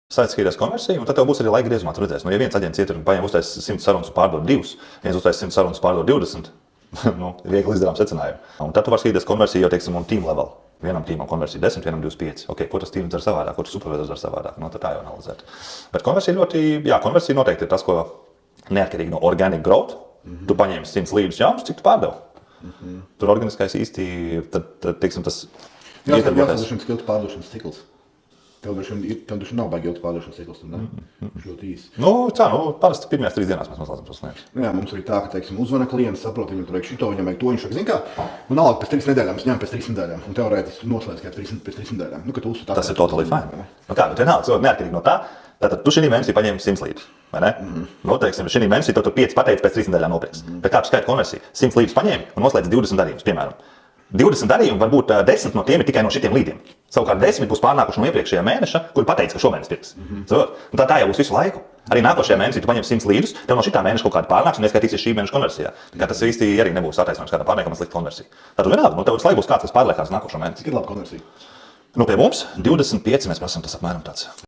Saistības konversija, un tad tev būs arī laika griezumā. Tu redzēsi, ja viens aģents ietur un paņem uztais 100 sarunas un pārdod 2, viens uztais 100 sarunas un pārdod 20, viegli izdarām secinājumu. Un tad tu vari skatīties konversiju jau, teiksim, un team level. Vienam tīmam konversija 10, vienam 25. Okay, ko tas tīms dara savādāk, ko tas supervizors dara savādāk? Tā jau analizēt. Bet konversija noteikti ir tas, ko neatkarīgi no organic growth. Tu paņēmi 100 līdus jauns, cik tu pārdevi. Tur organiskais īsti, tad teiksim, tas jāsaka, šim ilgs pārdošanas cikls. Tev droši nav baigi ilgs pārdošanas cikls, ne? Viņš ļoti īsi. Parasti pirmajās 3 dienās mēs noslēdzam tos klientus. Jā, mums arī tā, ka, teiksim, uzvana klients, saprot, viņam tur vajag šito, viņam vajag to, viņš saka, zin kā, nalāk pēc 3 nedēļām, mēs ņemam pēc 3 nedēļām, un teorētiski tu noslēdz kā pēc 3 nedēļām. Tas ir totally fine. Bet vienalga, neatkarīgi no tā, tātad tu šī mēnesī paņēmi 100 līdus, vai ne? Teiksim, šī mēnesī tu 5 pateici pēc 3 nedēļām nopirks. Bet kā tu skaiti konversiju? 100 līdus paņēmi un noslēdz 20 darījumus, piemēram. 20 darījumi var būt 10 no tiem ir tikai no šitiem līdiem. Savukārt 10 būs pārnākuši no iepriekšējā mēneša, kuri pateica, ka šomēnes pirks. Tā jau būs visu laiku. Arī nākošajā mēnesī tu paņem 100 līdus, tev no šitā mēneša kaut kāda pārnāks un ieskaitīsies šī mēneša konversijā. Tas īsti arī nebūs attaisnojums kādam pārniekam slikta konversija. Tad vienalga, tev visu laiku būs kāds, kas pārliekās nākošo mēnesi. Cik ir laba konversija? Pie mums 25 mēs prasām, tas apmēram tāds.